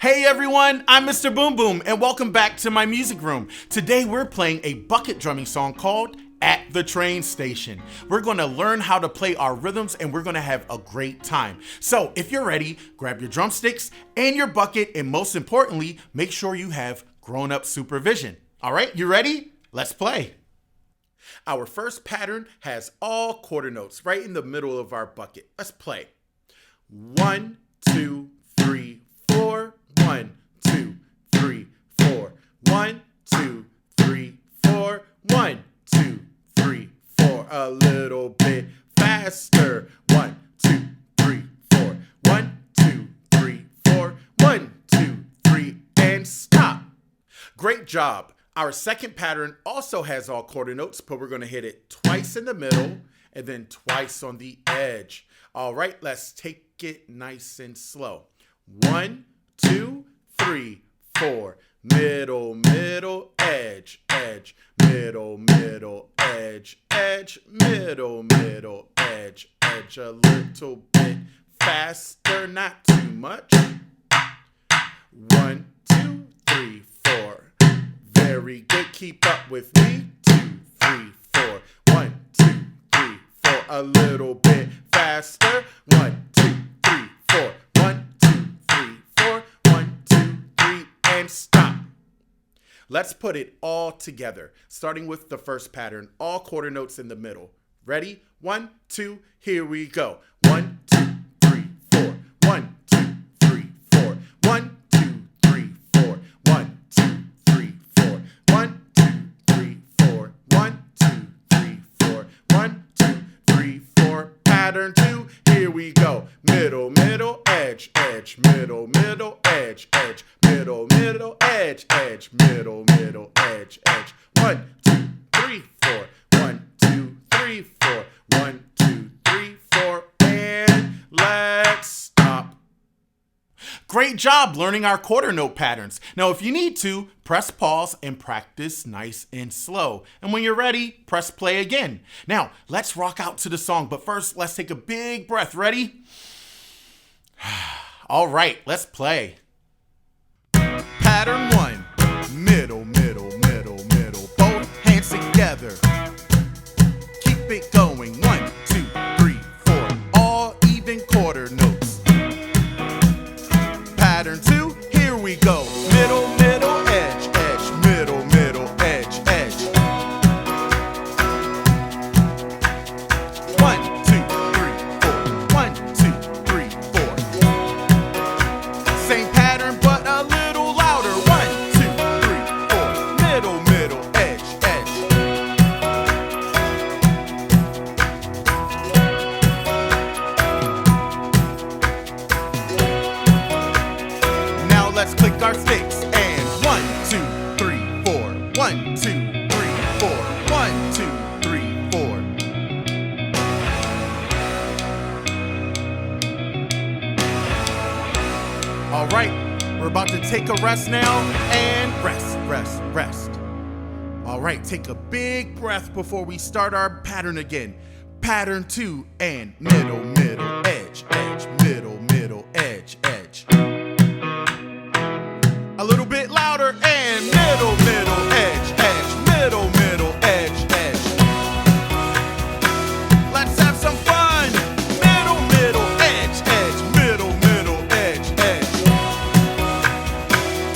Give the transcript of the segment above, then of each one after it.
Hey everyone, I'm Mr. Boom Boom and welcome back to my music room. Today we're playing a bucket drumming song called At the Train Station. We're gonna learn how to play our rhythms and we're gonna have a great time. So if you're ready, grab your drumsticks and your bucket, and most importantly, make sure you have grown-up supervision. All right, you ready? Let's play. Our first pattern has all quarter notes right in the middle of our bucket. Let's play. 1, 2, 3, 4. 1, 2, 3, 4. 1, 2, 3, 4. 1, 2, 3, 4. A little bit faster. 1, 2, 3, 4. 1, 2, 3, 4. 1, 2, 3, and stop. Great job. Our second pattern also has all quarter notes, but we're going to hit it twice in the middle and then twice on the edge. All right, let's take it nice and slow. 1, 2, 3, 4. Middle, middle, edge, edge. Middle, middle, edge, edge. Middle, middle, edge, edge. A little bit faster, not too much. 1, 2, 3, 4. Very good. Keep up with me. 2, 3, 4. 1, 2, 3, 4. A little bit faster. 1, 2, 3, 4. 1, 2, 3, 4. 1, 2, 3, and stop. Let's put it all together, starting with the first pattern, all quarter notes in the middle. Ready? 1, 2, here we go. 1, 2, 3, 4. 1, 2, 3, 4. 1, 2, 3, 4. 1, 2, 3, 4. 1, 2, 3, 4. 1, 2, 3, 4. 1, 2, 3, 4. Pattern 2, here we go. Middle, middle, edge, edge. Middle, middle, edge, edge. Middle, middle, edge, edge. Middle, middle, edge, edge. 1, 2, 3, 4. 1, 2, 3, 4. 1, 2, 3, 4. And let's stop. Great job learning our quarter note patterns. Now, if you need to, press pause and practice nice and slow. And when you're ready, press play again. Now, let's rock out to the song. But first, let's take a big breath. Ready? All right, let's play. Pattern 1, middle, middle, middle, middle. Both hands together. Keep it going. 1, 2, 3, 4. All even quarter notes. Pattern 2, here we go. Middle, middle, edge, edge. Middle, middle, edge, edge. 1, 2, 3, 4. 1, 2, 3, 4. Same pattern, but a little louder. 1, 2, 3, 4. Middle, middle, edge, edge. Now let's click our sticks and 1, 2, 3, 4. 1, 2, 3, 4. 1, 2, 3, 4. All right, we're about to take a rest now and rest, rest, rest. All right, take a big breath before we start our pattern again. Pattern 2 and middle, middle, edge, edge. Middle, middle, edge, edge. A little bit louder and middle, middle, edge, edge. Middle, middle, edge, edge. Let's have some fun. Middle, middle, edge, edge. Middle, middle, edge, edge.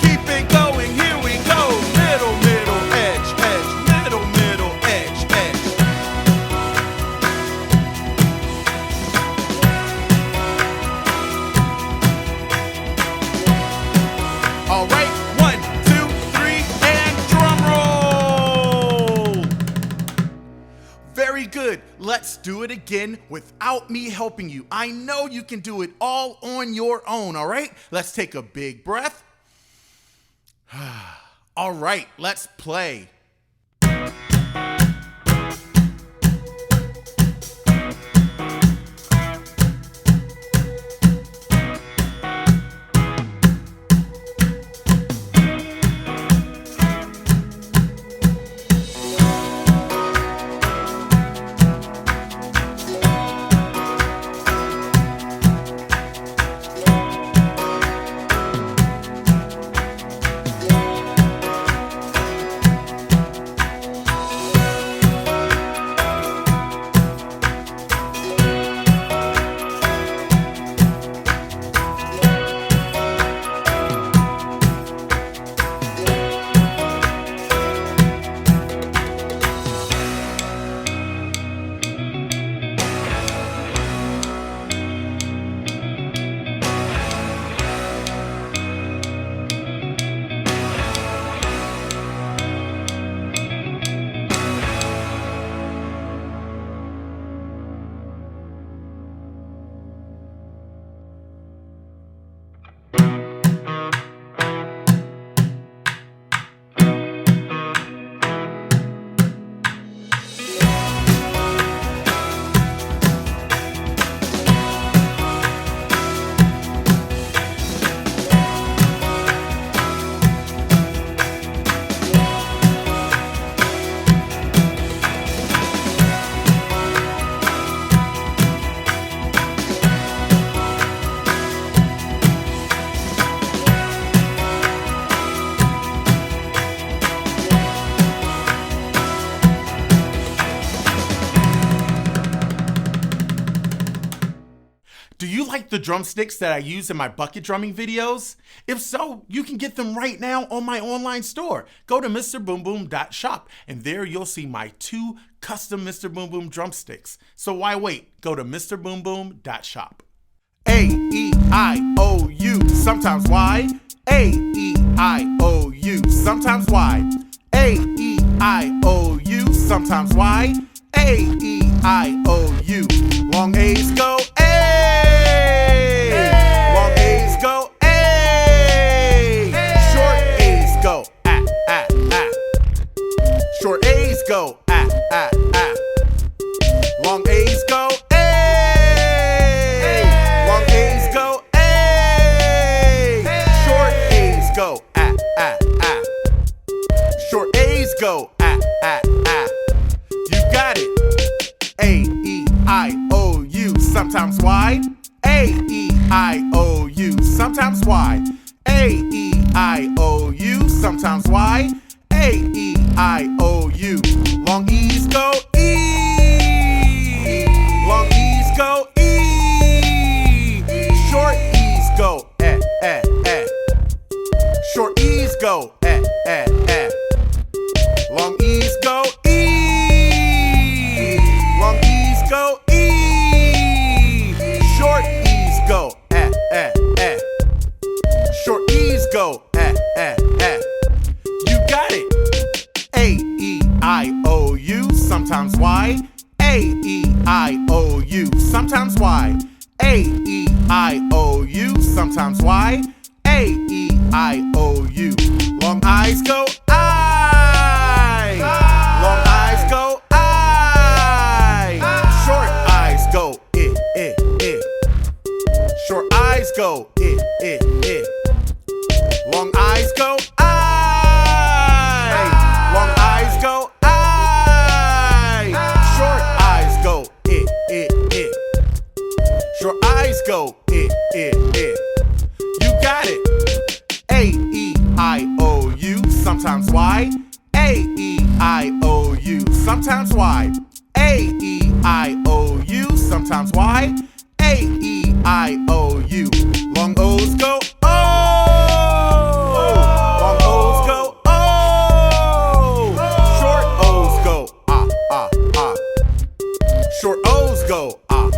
Keep it going, here we go. Middle, middle, edge, edge. Middle, middle, edge, edge. All right, 1, 2, 3, and drum roll. Very good. Let's do it again without me helping you. I know you can do it all on your own, all right? Let's take a big breath. All right, let's play. Do you like the drumsticks that I use in my bucket drumming videos? If so, you can get them right now on my online store. Go to MrBoomBoom.shop and there you'll see my 2 custom Mr. Boom Boom drumsticks. So why wait? Go to MrBoomBoom.shop. A-E-I-O-U, sometimes Y. A-E-I-O-U, sometimes Y. A-E-I-O-U, sometimes Y. A-E-I-O-U. Long A's go A. Long A's go A. Short A's go ah. Short A's go ah. Long A's go A. Long A's go A. Short A's go ah. Short A's go ah. You got it. A-E-I-O-U, sometimes Y. A-E-I-O-U, sometimes Y. A-E-I-O-U, sometimes Y. A-E-I-O-U. Long E's go E. Long E's go E. Short E's go eh. Short E's go eh. Long E's go E. Long E's go E. Short E's go eh. Short E's go eh. You got it. A-E-I-O-U, sometimes Y. A-E-I-O-U, sometimes Y. A-E-I-O-U, sometimes Y. A-E-I-O-U. Long I's go I. Long I's go I. Short I's go I. Short I's go I. Long I's go I. Long I's go I. Short I's go I. Short I's go I. You got it. A-E-I-O-U, sometimes Y. A-E-I-O-U, sometimes Y. A-E-I-O-U, sometimes Y. A-E-I-O-U. Long O's go O. Long O's go O. Short O's go ah. Short O's go ah.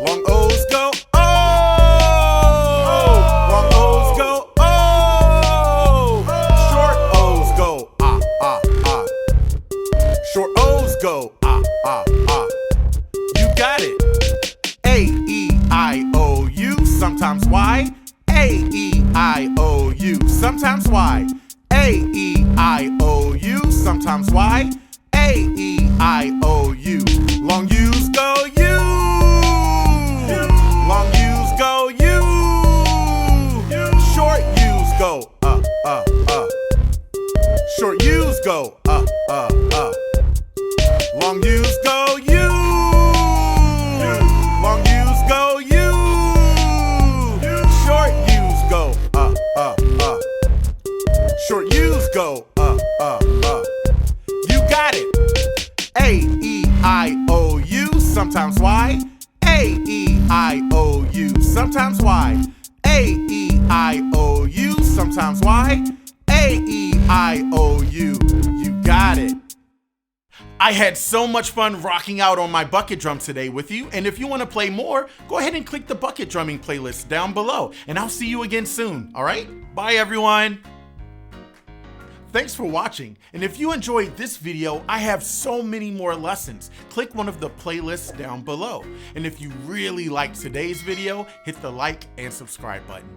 Long O's go O. Long O's go O. Short O's go ah. Short O's go ah. You got it. A-E-I-O-U, sometimes Y. A-E-I-O-U, sometimes Y. A-E-I-O-U, sometimes Y. A-E-I-O-U. Long U's go U. Long U's go U. Short U's go Short U's go Long U's go U. Long U's go U. Short U's go Short U's go You got it. A-E-I-O-U, sometimes Y. A-E-I-O-U, sometimes Y. A-E-I-O-U, sometimes Y. A-E-I-O-U. You got it. I had so much fun rocking out on my bucket drum today with you, and if you want to play more, go ahead and click the bucket drumming playlist down below, and I'll see you again soon, alright? Bye everyone! Thanks for watching, and if you enjoyed this video, I have so many more lessons. Click one of the playlists down below, and if you really liked today's video, hit the like and subscribe button.